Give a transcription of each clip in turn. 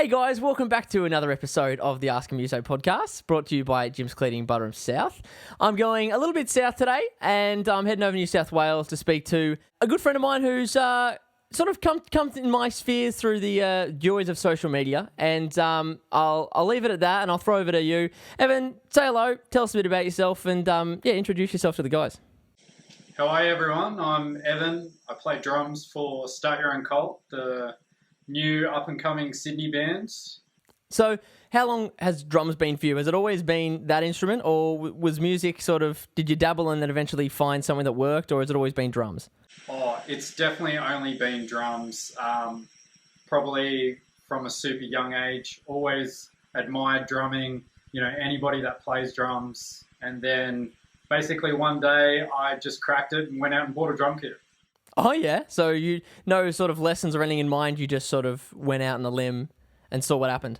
Hey guys, welcome back to another episode of the Ask Muso podcast, brought to you by Jim's Cleaning, Butterham South. I'm going a little bit south today, and I'm heading over to New South Wales to speak to a good friend of mine who's sort of come in my spheres through the joys of social media, and I'll leave it at that, and I'll throw over to you. Evan, say hello, tell us a bit about yourself, and introduce yourself to the guys. Hi everyone, I'm Evan. I play drums for Start Your Own Cult, the new up-and-coming Sydney band. So how long has drums been for you? Has it always been that instrument, or was music did you dabble and then eventually find something that worked, or has it always been drums? Oh, it's definitely only been drums. Probably from a super young age, always admired drumming, anybody that plays drums. And then basically one day I just cracked it and went out and bought a drum kit. Oh, yeah? So no sort of lessons or anything in mind, you just sort of went out on a limb and saw what happened?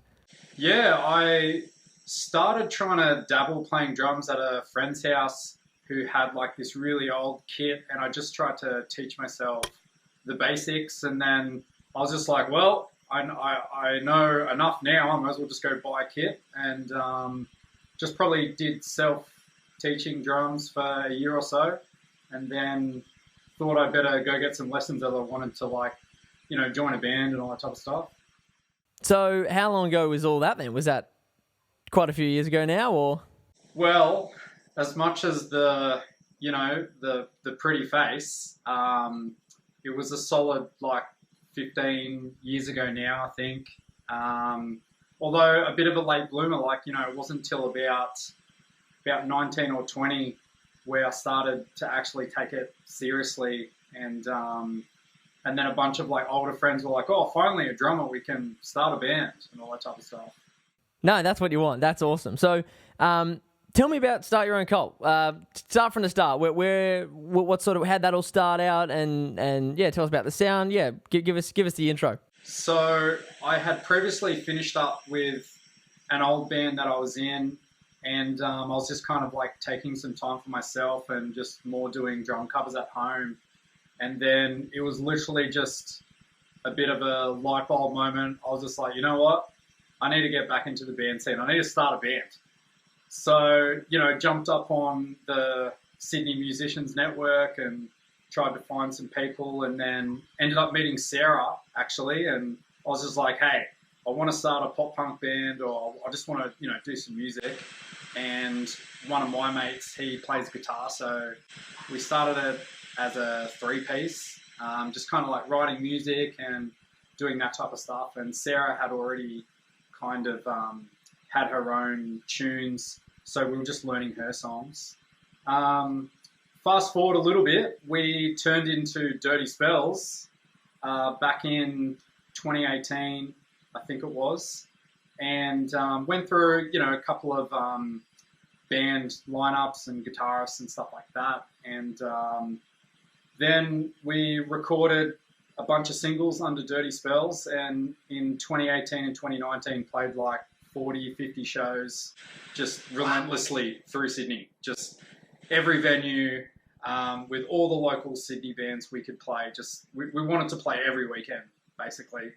Yeah, I started trying to dabble playing drums at a friend's house who had like this really old kit, and I just tried to teach myself the basics, and then I was just like, well, I know enough now, I might as well just go buy a kit, and just probably did self-teaching drums for a year or so, and then thought I'd better go get some lessons as I wanted to join a band and all that type of stuff. So how long ago was all that then? Was that quite a few years ago now, or? Well, as much as the pretty face, it was a solid 15 years ago now, I think. Although a bit of a late bloomer, it wasn't until about 19 or 20 where I started to actually take it seriously, and then a bunch of older friends were like, "Oh, finally a drummer, we can start a band," and all that type of stuff. No, that's what you want. That's awesome. So, tell me about Start Your Own Cult. Start from the start. What sort of, how'd that all start out, and tell us about the sound. Yeah, give us the intro. So I had previously finished up with an old band that I was in. And I was just kind of taking some time for myself and just more doing drum covers at home. And then it was literally just a bit of a light bulb moment. I was just like, you know what? I need to get back into the band scene. I need to start a band. So, jumped up on the Sydney Musicians Network and tried to find some people, and then ended up meeting Sarah, actually. And I was just like, hey, I want to start a pop punk band, or I just want to, do some music. And one of my mates, he plays guitar, so we started it as a three-piece, just kind of writing music and doing that type of stuff. And Sarah had already kind of had her own tunes, so we were just learning her songs. Fast forward a little bit, we turned into Dirty Spells back in 2018, I think it was. And went through, a couple of band lineups and guitarists and stuff like that. And then we recorded a bunch of singles under Dirty Spells. And in 2018 and 2019, played 40, 50 shows just relentlessly through Sydney. Just every venue with all the local Sydney bands we could play. Just we wanted to play every weekend, basically.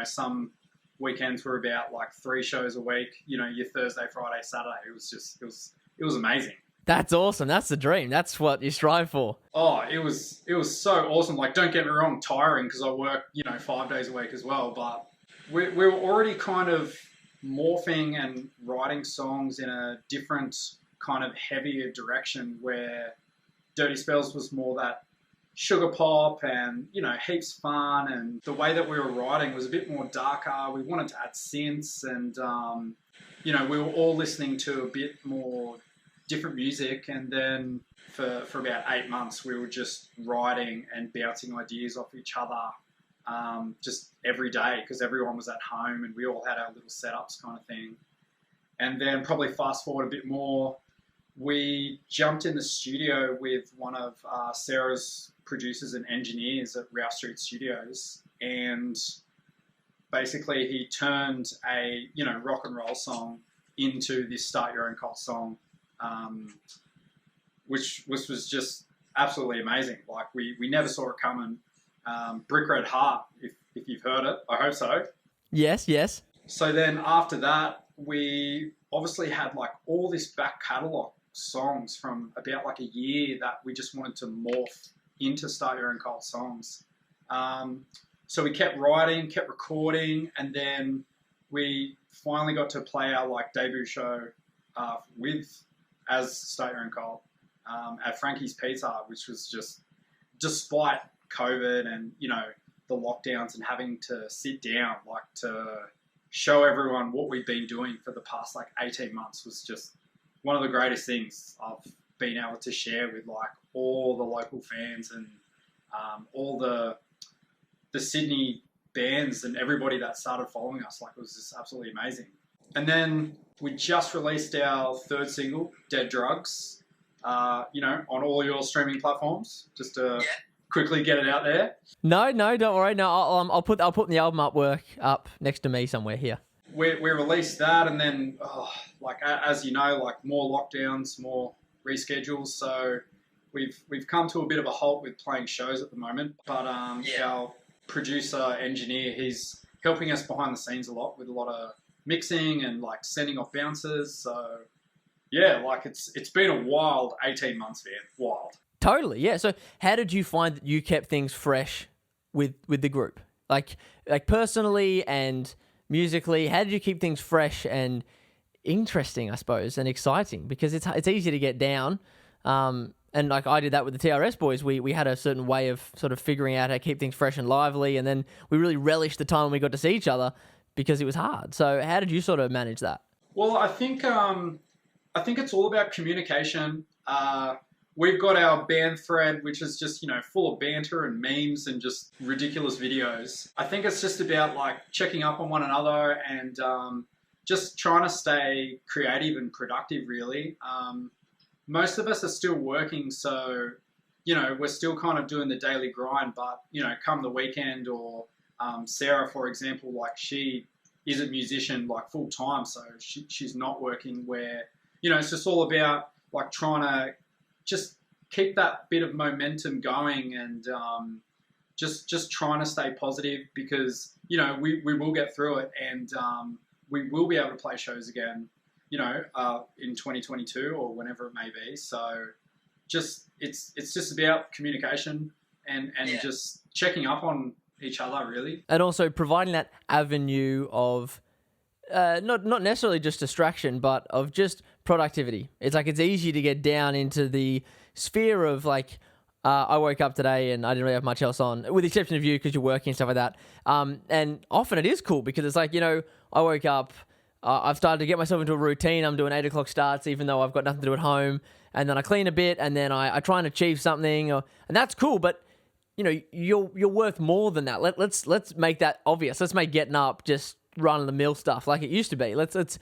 Some weekends were about 3 shows a week, your Thursday, Friday, Saturday. It was amazing. That's awesome. That's the dream. That's what you strive for. Oh, it was so awesome. Don't get me wrong, tiring because I work, 5 days a week as well. But we were already kind of morphing and writing songs in a different kind of heavier direction, where Dirty Spells was more that sugar pop and, heaps fun, and the way that we were writing was a bit more darker. We wanted to add synths, and, we were all listening to a bit more different music. And then for about 8 months, we were just writing and bouncing ideas off each other just every day, because everyone was at home and we all had our little setups kind of thing. And then probably fast forward a bit more, we jumped in the studio with one of Sarah's producers and engineers at Rouse Street Studios, and basically he turned a rock and roll song into this Start Your Own Cult song, which was just absolutely amazing. We never saw it coming. Brick Red Heart, if you've heard it, I hope so. Yes. So then after that, we obviously had like all this back catalogue songs from about like a year that we just wanted to morph into Start Your Own Cult songs. Um, so we kept writing, kept recording, and then we finally got to play our like debut show with as Start Your Own Cult at Frankie's Pizza, which was just despite COVID and the lockdowns and having to sit down like to show everyone what we've been doing for the past like 18 months was just one of the greatest things I've been able to share with like all the local fans and all the Sydney bands and everybody that started following us. Like, it was just absolutely amazing. And then we just released our third single, Dead Drugs, on all your streaming platforms, just to quickly get it out there. No, don't worry. No, I'll put the album artwork up next to me somewhere here. We released that, and then as you know, like more lockdowns, more reschedules. So we've come to a bit of a halt with playing shows at the moment. But our producer engineer, he's helping us behind the scenes a lot with a lot of mixing and like sending off bouncers. So yeah, like it's been a wild 18 months, man. Wild. Totally, yeah. So how did you find that you kept things fresh with the group? Like personally and musically, how did you keep things fresh and interesting, I suppose, and exciting? Because it's easy to get down. And like I did that with the TRS boys. We had a certain way of sort of figuring out how to keep things fresh and lively, and then we really relished the time when we got to see each other because it was hard. So how did you sort of manage that? Well, I think it's all about communication. We've got our band thread, which is just, full of banter and memes and just ridiculous videos. I think it's just about like checking up on one another and just trying to stay creative and productive, really. Most of us are still working, so, we're still kind of doing the daily grind, but, come the weekend or Sarah, for example, like she is a musician like full time, so she's not working where, it's just all about like trying to just keep that bit of momentum going and just trying to stay positive because, we will get through it and we will be able to play shows again, in 2022 or whenever it may be. So it's just about communication and just checking up on each other, really. And also providing that avenue of not necessarily just distraction, but of just productivity. It's like it's easy to get down into the sphere of like, I woke up today and I didn't really have much else on, with the exception of you because you're working and stuff like that. And often it is cool because it's like, I woke up, I've started to get myself into a routine. I'm doing 8 o'clock starts even though I've got nothing to do at home. And then I clean a bit and then I try and achieve something. And that's cool, but you're worth more than that. Let's make that obvious. Let's make getting up just run-of-the-mill stuff like it used to be. Let's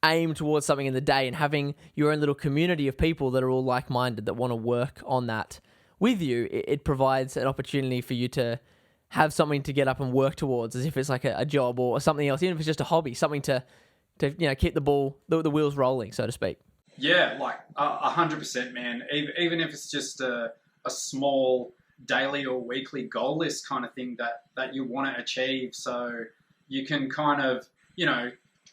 aim towards something in the day and having your own little community of people that are all like-minded that want to work on that with you. It provides an opportunity for you to have something to get up and work towards as if it's like a job or something else, even if it's just a hobby, something to keep the wheels rolling, so to speak. Yeah, like 100%, man. Even if it's just a small daily or weekly goal list kind of thing that you want to achieve, so you can kind of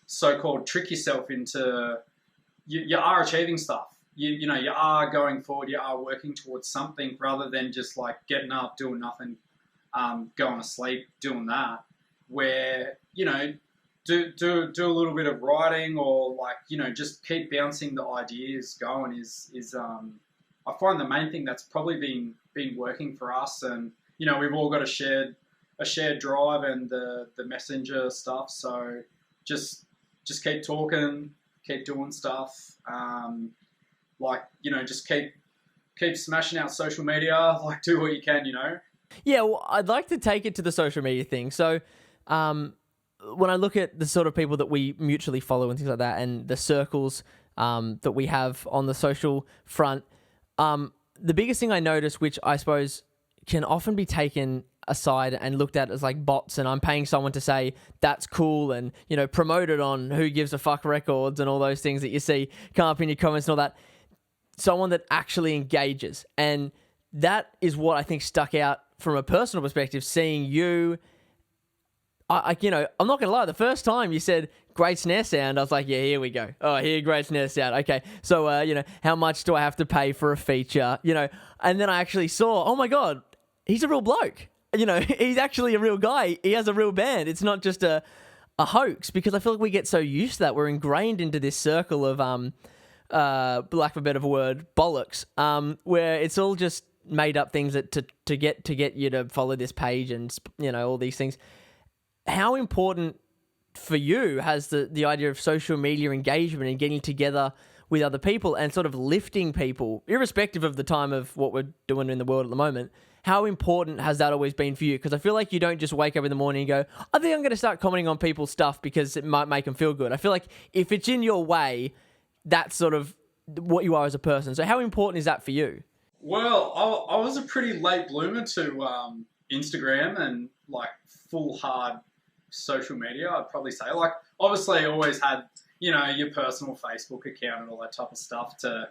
so-called trick yourself into you are achieving stuff. You are going forward. You are working towards something rather than just like getting up, doing nothing, going to sleep, doing that. Where do a little bit of writing or like just keep bouncing the ideas going is I find the main thing that's probably been working for us. And we've all got a shared drive and the messenger stuff. So just keep talking, keep doing stuff. Just keep smashing out social media. Like, do what you can. Yeah, well, I'd like to take it to the social media thing. So, when I look at the sort of people that we mutually follow and things like that, and the circles that we have on the social front, the biggest thing I notice, which I suppose can often be taken aside and looked at as like bots, and I'm paying someone to say that's cool and promoted on Who Gives a Fuck records and all those things that you see come up in your comments and all that. Someone that actually engages, and that is what I think stuck out from a personal perspective. Seeing you, I'm not gonna lie. The first time you said great snare sound, I was like, yeah, here we go. Oh, here, great snare sound. Okay, so how much do I have to pay for a feature? And then I actually saw, oh my god, he's a real bloke. He's actually a real guy. He has a real band. It's not just a hoax, because I feel like we get so used to that. We're ingrained into this circle of lack of a better word, bollocks, where it's all just made up things that to get you to follow this page and all these things. How important for you has the idea of social media engagement and getting together with other people and sort of lifting people, irrespective of the time of what we're doing in the world at the moment? How important has that always been for you? Because I feel like you don't just wake up in the morning and go, I think I'm going to start commenting on people's stuff because it might make them feel good. I feel like if it's in your way, that's sort of what you are as a person. So how important is that for you? Well, I was a pretty late bloomer to Instagram and like full hard social media, I'd probably say. Like, obviously I always had, your personal Facebook account and all that type of stuff to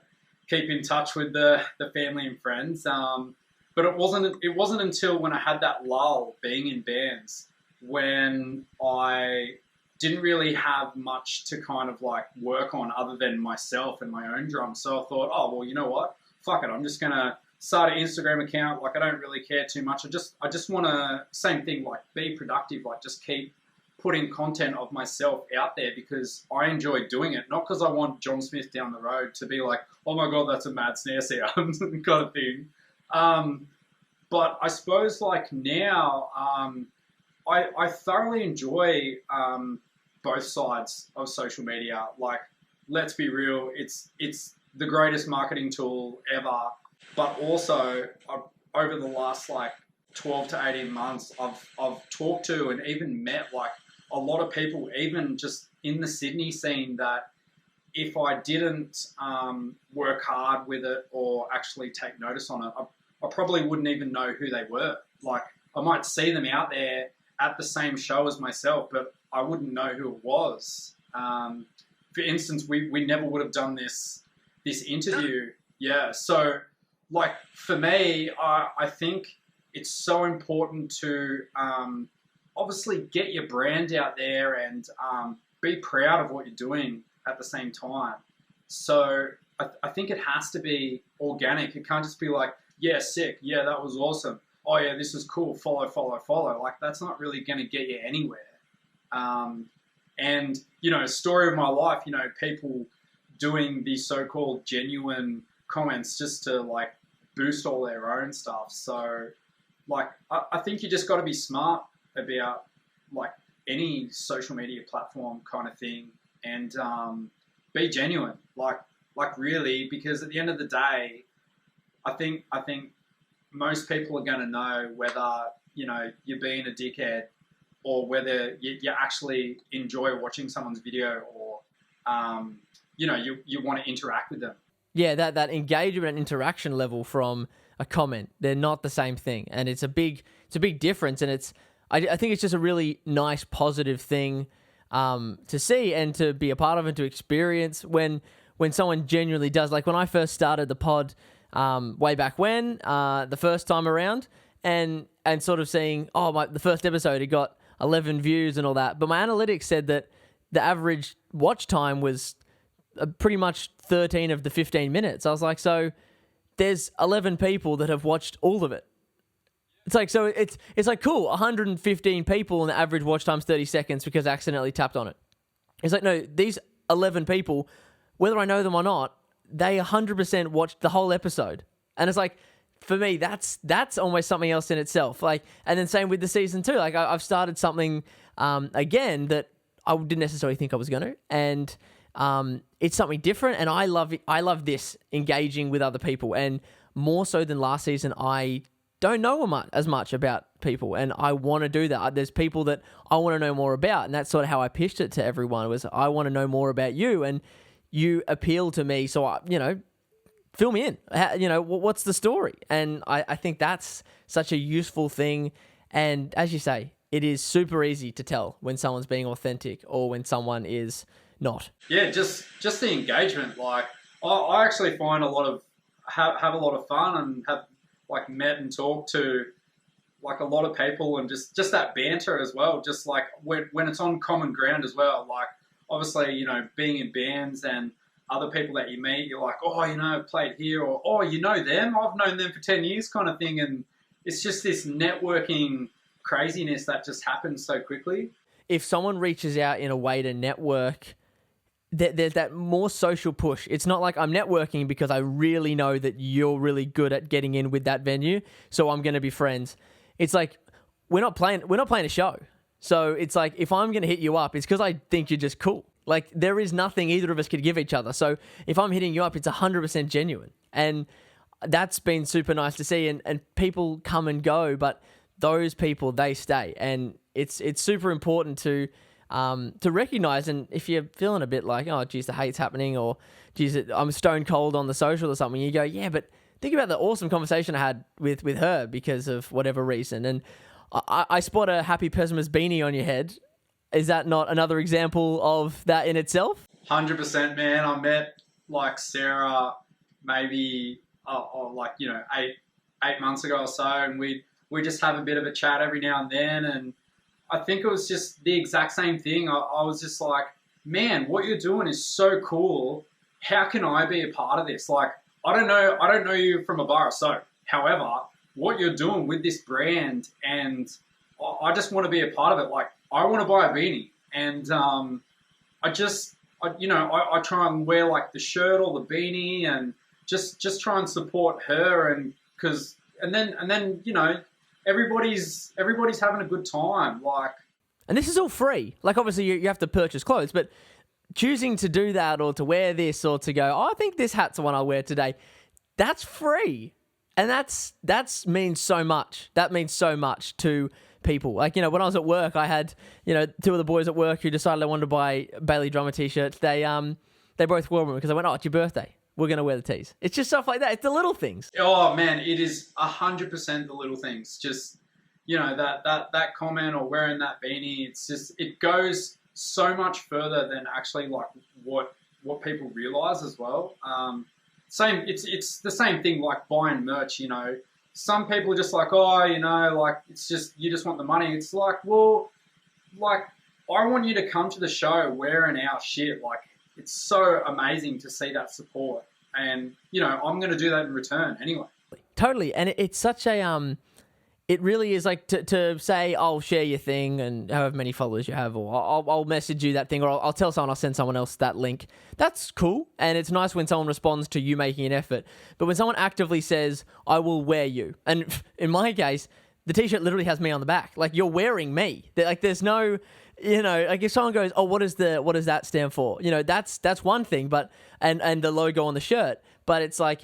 keep in touch with the family and friends. But it wasn't until when I had that lull being in bands when I didn't really have much to kind of like work on other than myself and my own drums. So I thought, oh, well, you know what? Fuck it. I'm just going to start an Instagram account. Like, I don't really care too much. I just want to, same thing, like be productive, like just keep putting content of myself out there because I enjoy doing it. Not because I want John Smith down the road to be like, oh my God, that's a mad snare sound kind of thing. But I suppose like now, I thoroughly enjoy both sides of social media. Like, let's be real, it's the greatest marketing tool ever. But also, over the last like 12 to 18 months, I've talked to and even met like a lot of people, even just in the Sydney scene, that if I didn't work hard with it or actually take notice on it, I probably wouldn't even know who they were. Like, I might see them out there at the same show as myself, but I wouldn't know who it was. For instance, we never would have done this interview. Yeah, so like for me, I think it's so important to obviously get your brand out there and be proud of what you're doing at the same time. So I think it has to be organic. It can't just be like, yeah, sick, yeah, that was awesome. Oh yeah, this is cool, follow. Like, that's not really going to get you anywhere. And, story of my life, people doing these so-called genuine comments just to like boost all their own stuff. So like, I think you just got to be smart about like any social media platform kind of thing and be genuine, like really, because at the end of the day, I think most people are going to know whether, you're being a dickhead or whether you actually enjoy watching someone's video or, you want to interact with them. Yeah, that engagement and interaction level from a comment, they're not the same thing. And it's a big difference. And I think it's just a really nice, positive thing to see and to be a part of and to experience when someone genuinely does. Like when I first started the pod way back when, the first time around, and sort of seeing, the first episode, it got 11 views and all that. But my analytics said that the average watch time was pretty much 13 of the 15 minutes. I was like, so there's 11 people that have watched all of it. It's like, so it's like, cool, 115 people and the average watch time's 30 seconds because I accidentally tapped on it. It's like, no, these 11 people, whether I know them or not, they 100% watched the whole episode. And it's like, for me, that's almost something else in itself. Like, and then same with the season 2. Like, I've started something again that I didn't necessarily think I was going to, and it's something different. And I love this, engaging with other people, and more so than last season, I don't know as much about people, and I want to do that. There's people that I want to know more about, and that's sort of how I pitched it to everyone. Was I want to know more about you, and you appeal to me, so fill me in. What's the story? And I think that's such a useful thing. And as you say, it is super easy to tell when someone's being authentic or when someone is not. Yeah, just the engagement. Like, I actually find have a lot of fun and have like met and talked to like a lot of people, and just that banter as well. Just like when it's on common ground as well. Like obviously, being in bands and other people that you meet, you're like, oh, I've played here, or oh, you know them, I've known them for 10 years, kind of thing. And it's just this networking craziness that just happens so quickly. If someone reaches out in a way to network, there's that more social push. It's not like I'm networking because I really know that you're really good at getting in with that venue, so I'm going to be friends. It's like we're not playing a show. So it's like if I'm going to hit you up, it's because I think you're just cool. Like there is nothing either of us could give each other. So if I'm hitting you up, it's 100% genuine. And that's been super nice to see. And people come and go, but those people, they stay. And it's super important to recognize. And if you're feeling a bit like, oh, geez, the hate's happening, or geez, I'm stone cold on the social or something, you go, yeah, but think about the awesome conversation I had with her because of whatever reason. And I spot a Happy Pessimist beanie on your head. Is that not another example of that in itself? 100%, man. I met like Sarah maybe like 8 months ago or so, and we just have a bit of a chat every now and then. And I think it was just the exact same thing. I was just like, man, what you're doing is so cool. How can I be a part of this? Like, I don't know you from a bar of soap. However, what you're doing with this brand, and I just want to be a part of it. Like, I want to buy a beanie, and I try and wear like the shirt or the beanie, and just try and support her, and then everybody's having a good time, like. And this is all free. Like obviously you have to purchase clothes, but choosing to do that or to wear this or to go, oh, I think this hat's the one I'll wear today, that's free. And that's means so much. That means so much to people. Like, when I was at work, I had, two of the boys at work who decided they wanted to buy baileydrummer t-shirts. They both wore them because I went, oh, it's your birthday. We're going to wear the tees. It's just stuff like that. It's the little things. Oh man, it is 100% the little things. Just, that comment or wearing that beanie, it goes so much further than actually like what people realize as well. It's the same thing like buying merch, Some people are just like, oh, like it's just, you just want the money. It's like, well, like I want you to come to the show wearing our shit. Like it's so amazing to see that support. And, I'm going to do that in return anyway. Totally. And it's such a, it really is like to say, I'll share your thing and however many followers you have, or I'll message you that thing, or I'll tell someone, I'll send someone else that link. That's cool. And it's nice when someone responds to you making an effort. But when someone actively says, I will wear you. And in my case, the t-shirt literally has me on the back. Like you're wearing me. Like there's no, like if someone goes, oh, what does that stand for? That's one thing, but, and the logo on the shirt, but it's like,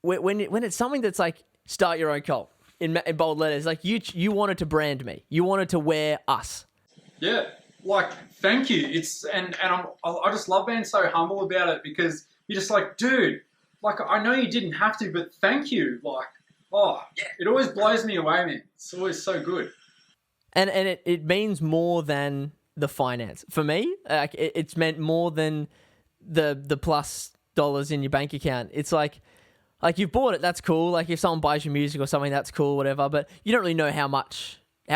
when it's something that's like, start your own cult in bold letters, like you wanted to brand me, you wanted to wear us. Yeah. Like, thank you. I just love being so humble about it, because you're just like, dude, like, I know you didn't have to, but thank you. Like, oh, yeah. It always blows me away, man. It's always so good. And it means more than the finance. For me, like it's meant more than the plus dollars in your bank account. It's like you've bought it, that's cool. Like if someone buys your music or something, that's cool, whatever. But you don't really know how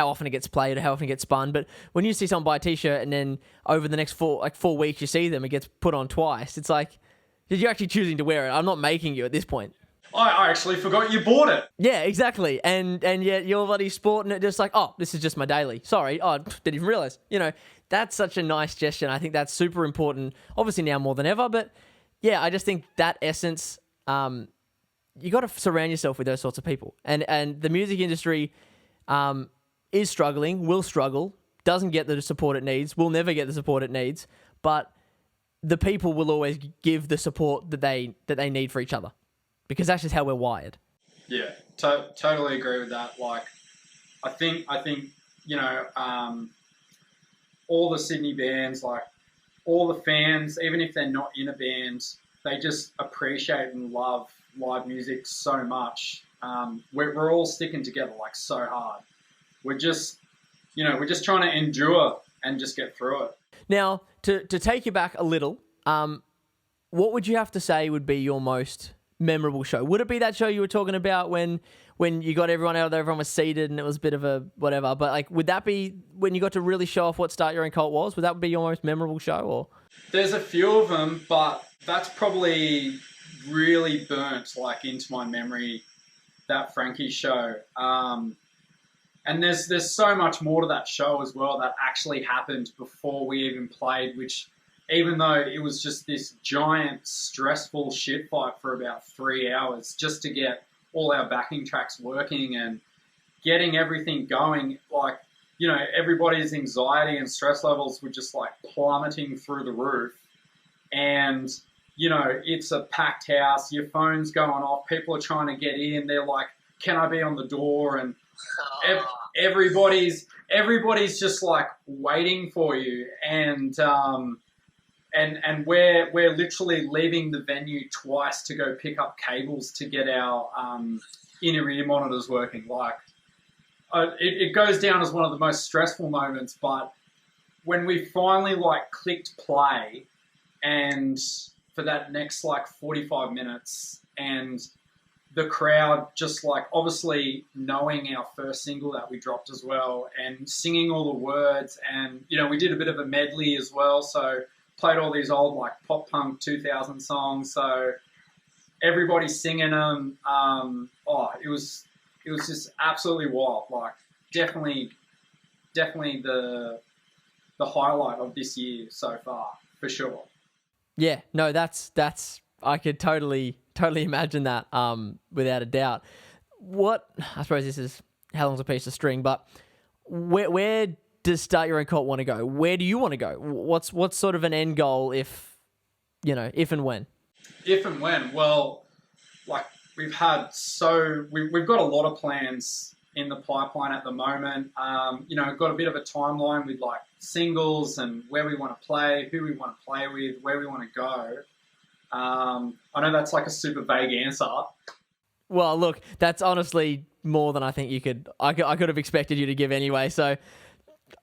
often it gets played or how often it gets spun. But when you see someone buy a t-shirt and then over the next 4 weeks you see them, it gets put on twice. It's like, you're actually choosing to wear it. I'm not making you at this point. I actually forgot you bought it. Yeah, exactly. And yet you're bloody sporting it just like, oh, this is just my daily. Sorry, oh, didn't even realize. That's such a nice gesture. And I think that's super important, obviously now more than ever. But yeah, I just think that essence, you got to surround yourself with those sorts of people. And the music industry is struggling, will struggle, doesn't get the support it needs, will never get the support it needs. But the people will always give the support that they need for each other. Because that's just how we're wired. Yeah, totally agree with that. Like, I think all the Sydney bands, like all the fans, even if they're not in a band, they just appreciate and love live music so much. We're all sticking together like so hard. We're just trying to endure and just get through it. Now, to take you back a little, what would you have to say would be your most memorable show? Would it be that show you were talking about when you got everyone out there, everyone was seated and it was a bit of a whatever? But like, would that be when you got to really show off what Start Your Own Cult was? Would that be your most memorable show? Or There's a few of them, but that's probably really burnt like into my memory, that Frankie show. And there's so much more to that show as well that actually happened before we even played, which even though it was just this giant stressful shit fight for about 3 hours just to get all our backing tracks working and getting everything going, like, you know, everybody's anxiety and stress levels were just like plummeting through the roof. And, you know, it's a packed house, your phone's going off, people are trying to get in, they're like, can I be on the door? And everybody's just like waiting for you. And we're literally leaving the venue twice to go pick up cables to get our inner ear monitors working. Like, it goes down as one of the most stressful moments, but when we finally like clicked play and for that next like 45 minutes and the crowd just like obviously knowing our first single that we dropped as well and singing all the words, and, you know, we did a bit of a medley as well. So played all these old like pop punk 2000 songs. So everybody's singing them. It was just absolutely wild. Like definitely the highlight of this year so far, for sure. yeah, no, that's I could totally imagine that, without a doubt. What I suppose this is how long's a piece of string, but where does Start Your Own Cult want to go? Where do you want to go? What's sort of an end goal if and when? If and when, well, like we've got a lot of plans in the pipeline at the moment. We've got a bit of a timeline with like singles and where we want to play, who we want to play with, where we want to go. I know that's like a super vague answer. Well, look, that's honestly more than I think I could have expected you to give anyway. So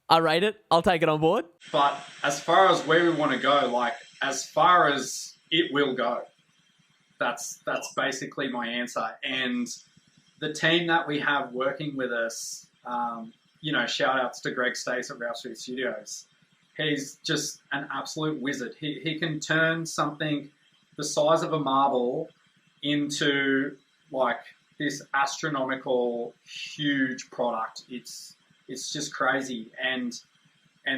I rate it. I'll take it on board. But as far as where we want to go, like as far as it will go, that's basically my answer. And the team that we have working with us, shout outs to Greg Stace at Ralph Street Studios. He's just an absolute wizard. He can turn something the size of a marble into like this astronomical, huge product. It's just crazy. And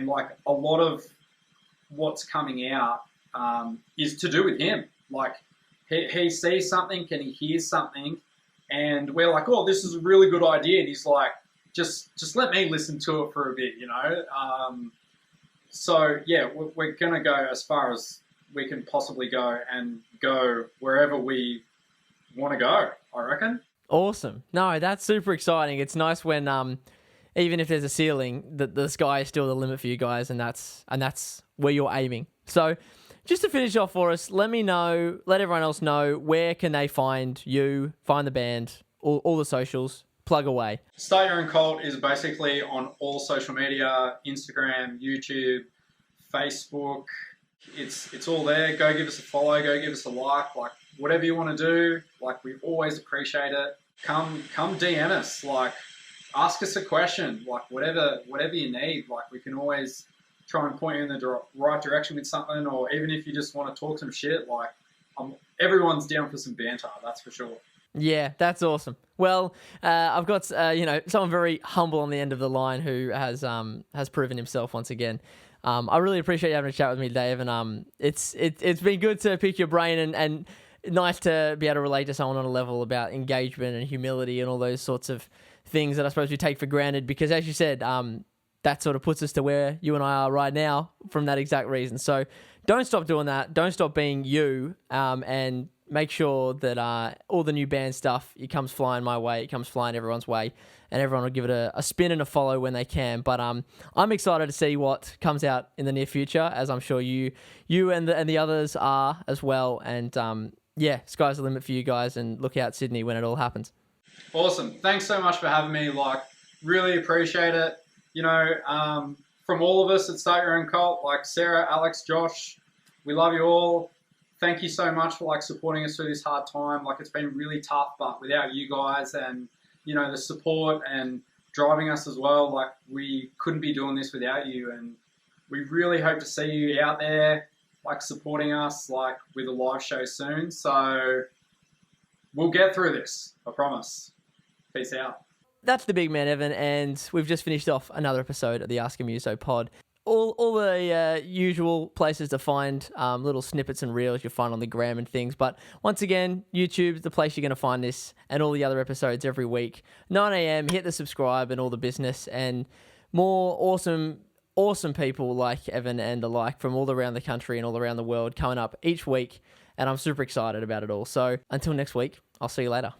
like a lot of what's coming out is to do with him. Like he sees something and he hears something and we're like, oh, this is a really good idea. And he's like, just let me listen to it for a bit, So yeah, we're going to go as far as we can possibly go and go wherever we want to go, I reckon. Awesome. No, that's super exciting. It's nice when even if there's a ceiling, the sky is still the limit for you guys, and that's where you're aiming. So just to finish off for us, let everyone else know, where can they find you, find the band, all the socials, plug away. Start Your Own Cult is basically on all social media, Instagram, YouTube, Facebook. It's all there. Go give us a follow, go give us a like whatever you want to do. Like, we always appreciate it. Come DM us, like ask us a question, like whatever you need. Like, we can always try and point you in the right direction with something, or even if you just want to talk some shit, like everyone's down for some banter, that's for sure. Yeah, that's awesome. Well, I've got someone very humble on the end of the line who has proven himself once again. I really appreciate you having a chat with me, Dave, and it's been good to pick your brain and nice to be able to relate to someone on a level about engagement and humility and all those sorts of things that I suppose we take for granted, because as you said, that sort of puts us to where you and I are right now from that exact reason. So don't stop doing that. Don't stop being you, and make sure that all the new band stuff, it comes flying my way, it comes flying everyone's way, and everyone will give it a spin and a follow when they can. But I'm excited to see what comes out in the near future, as I'm sure you and the others are as well. And sky's the limit for you guys, and look out Sydney when it all happens. Awesome. Thanks so much for having me. Like, really appreciate it. From all of us at Start Your Own Cult, like Sarah, Alex, Josh, we love you all. thank you so much for like supporting us through this hard time. Like, it's been really tough, but without you guys and, you know, the support and driving us as well, like, we couldn't be doing this without you. And we really hope to see you out there, like, supporting us, like, with a live show soon. So we'll get through this, I promise. Peace out. That's the big man, Evan, and we've just finished off another episode of the Ask a Muso pod. All the usual places to find little snippets and reels you'll find on the gram and things. But once again, YouTube's the place you're going to find this and all the other episodes every week. 9 a.m, hit the subscribe and all the business, and more awesome people like Evan and the like from all around the country and all around the world coming up each week. And I'm super excited about it all. So until next week, I'll see you later.